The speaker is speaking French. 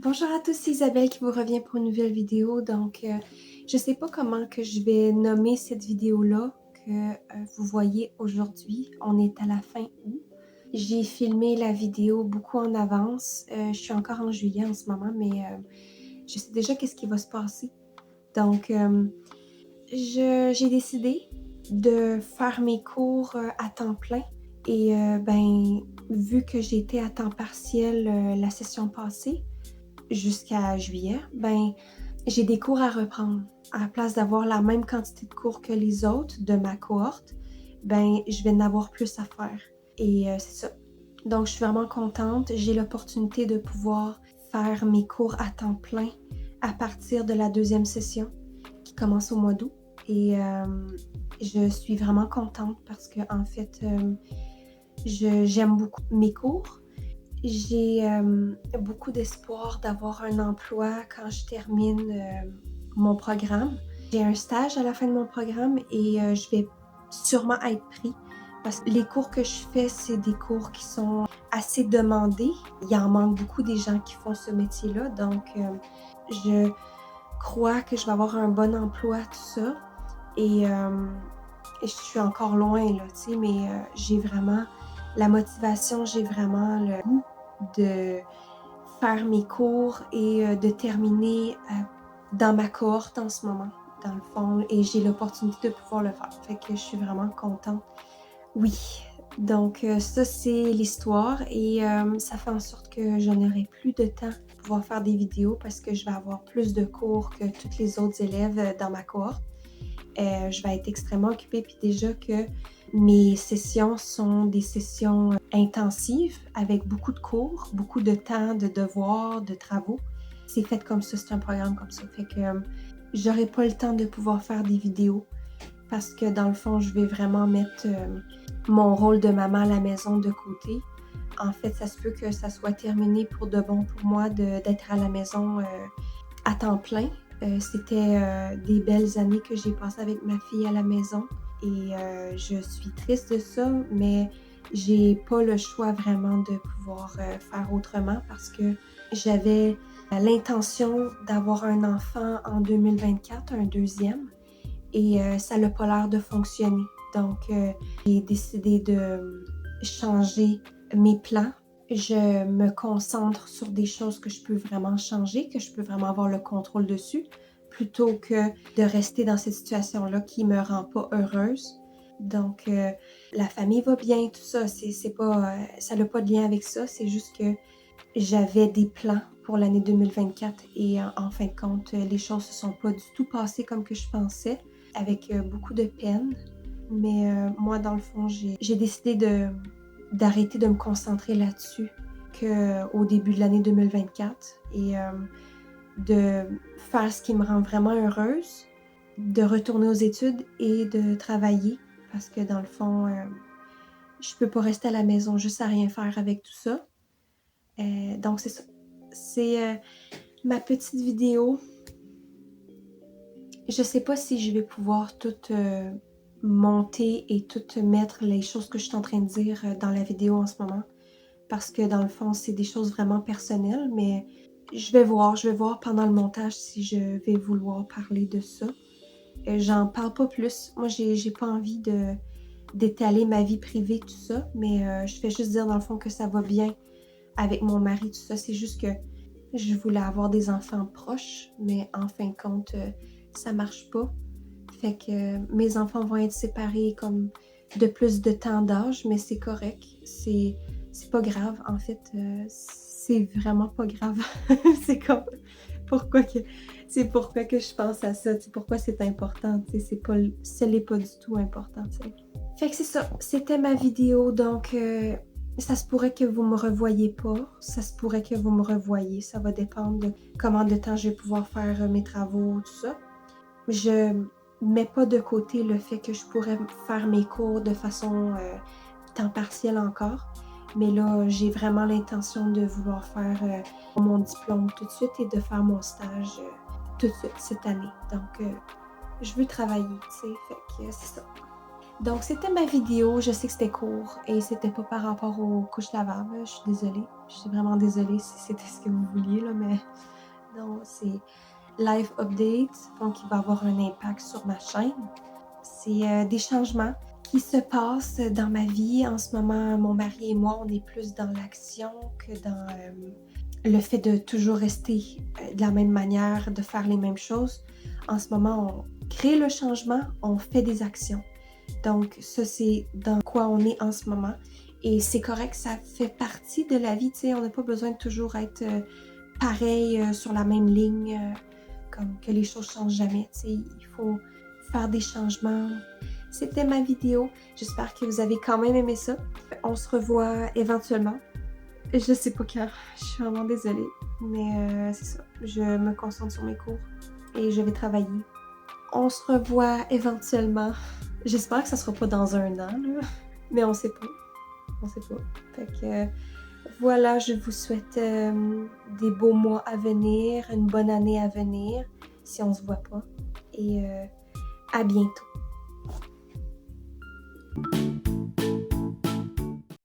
Bonjour à tous, c'est Isabelle qui vous revient pour une nouvelle vidéo. Je sais pas comment que je vais nommer cette vidéo-là que vous voyez aujourd'hui. On est à la fin août. J'ai filmé la vidéo beaucoup en avance. Je suis encore en juillet en ce moment, mais je sais déjà qu'est-ce qui va se passer. Donc, j'ai décidé de faire mes cours à temps plein. Et vu que j'étais à temps partiel la session passée, jusqu'à juillet, j'ai des cours à reprendre. À la place d'avoir la même quantité de cours que les autres de ma cohorte, je vais en avoir plus à faire. Et c'est ça. Donc, je suis vraiment contente. J'ai l'opportunité de pouvoir faire mes cours à temps plein à partir de la deuxième session qui commence au mois d'août. Et je suis vraiment contente parce que, en fait, j'aime beaucoup mes cours. J'ai beaucoup d'espoir d'avoir un emploi quand je termine mon programme. J'ai un stage à la fin de mon programme et je vais sûrement être pris parce que les cours que je fais, c'est des cours qui sont assez demandés. Il en manque beaucoup des gens qui font ce métier-là, donc je crois que je vais avoir un bon emploi, tout ça. Et je suis encore loin, là, tu sais, mais j'ai vraiment la motivation, j'ai vraiment le goût de faire mes cours et de terminer dans ma cohorte en ce moment, dans le fond, et j'ai l'opportunité de pouvoir le faire. Fait que je suis vraiment contente. Oui, donc ça, c'est l'histoire et ça fait en sorte que je n'aurai plus de temps pour pouvoir faire des vidéos parce que je vais avoir plus de cours que tous les autres élèves dans ma cohorte. Je vais être extrêmement occupée, puis déjà que mes sessions sont des sessions intensives avec beaucoup de cours, beaucoup de temps, de devoirs, de travaux. C'est fait comme ça, c'est un programme comme ça. Fait que j'aurai pas le temps de pouvoir faire des vidéos parce que dans le fond, je vais vraiment mettre mon rôle de maman à la maison de côté. En fait, ça se peut que ça soit terminé pour de bon pour moi d'être à la maison à temps plein. C'était des belles années que j'ai passées avec ma fille à la maison et je suis triste de ça, mais j'ai pas le choix vraiment de pouvoir faire autrement parce que j'avais l'intention d'avoir un enfant en 2024, un deuxième, et ça n'a pas l'air de fonctionner. Donc, j'ai décidé de changer mes plans. Je me concentre sur des choses que je peux vraiment changer, que je peux vraiment avoir le contrôle dessus, plutôt que de rester dans cette situation-là qui me rend pas heureuse. Donc, la famille va bien, tout ça, c'est pas, ça n'a pas de lien avec ça, c'est juste que j'avais des plans pour l'année 2024 et en fin de compte, les choses se sont pas du tout passées comme que je pensais, avec beaucoup de peine. Mais moi, dans le fond, j'ai décidé d'arrêter de me concentrer là-dessus qu'au début de l'année 2024 et de faire ce qui me rend vraiment heureuse, de retourner aux études et de travailler parce que dans le fond, je peux pas rester à la maison juste à rien faire avec tout ça. Donc c'est ça. C'est ma petite vidéo. Je sais pas si je vais pouvoir tout monter et tout mettre les choses que je suis en train de dire dans la vidéo en ce moment. Parce que dans le fond, c'est des choses vraiment personnelles, mais je vais voir pendant le montage si je vais vouloir parler de ça. J'en parle pas plus. Moi, j'ai pas envie d'étaler ma vie privée, tout ça, mais je fais juste dire dans le fond que ça va bien avec mon mari, tout ça. C'est juste que je voulais avoir des enfants proches, mais en fin de compte, ça marche pas. Fait que mes enfants vont être séparés comme de plus de temps d'âge, mais c'est correct. C'est pas grave, en fait. C'est vraiment pas grave. C'est comme pourquoi que c'est pourquoi que je pense à ça, pourquoi c'est important, c'est pas ce n'est pas du tout important, t'sais. Fait que c'est ça, c'était ma vidéo, donc ça se pourrait que vous me revoyiez pas, ça se pourrait que vous me revoyiez, ça va dépendre de comment de temps je vais pouvoir faire mes travaux, tout ça. Je mets pas de côté le fait que je pourrais faire mes cours de façon temps partiel encore, mais là, j'ai vraiment l'intention de vouloir faire mon diplôme tout de suite et de faire mon stage tout de suite cette année. Donc, je veux travailler, tu sais, fait que c'est ça. Donc c'était ma vidéo, je sais que c'était court et c'était pas par rapport aux couches lavables, je suis désolée. Je suis vraiment désolée si c'était ce que vous vouliez là, mais non, c'est life update, donc il va avoir un impact sur ma chaîne. C'est, des changements qui se passent dans ma vie. En ce moment, mon mari et moi, on est plus dans l'action que dans, le fait de toujours rester, de la même manière, de faire les mêmes choses. En ce moment, on crée le changement, on fait des actions. Donc ça, c'est dans quoi on est en ce moment et c'est correct, ça fait partie de la vie, tu sais, on n'a pas besoin de toujours être, pareil, sur la même ligne, comme que les choses changent jamais, tu sais, il faut faire des changements. C'était ma vidéo, j'espère que vous avez quand même aimé ça. On se revoit éventuellement. Je sais pas quand, je suis vraiment désolée, mais c'est ça, je me concentre sur mes cours et je vais travailler. On se revoit éventuellement. J'espère que ça sera pas dans 1 an, là, mais on sait pas. On sait pas. Fait que voilà, je vous souhaite des beaux mois à venir, une bonne année à venir, si on se voit pas. Et à bientôt.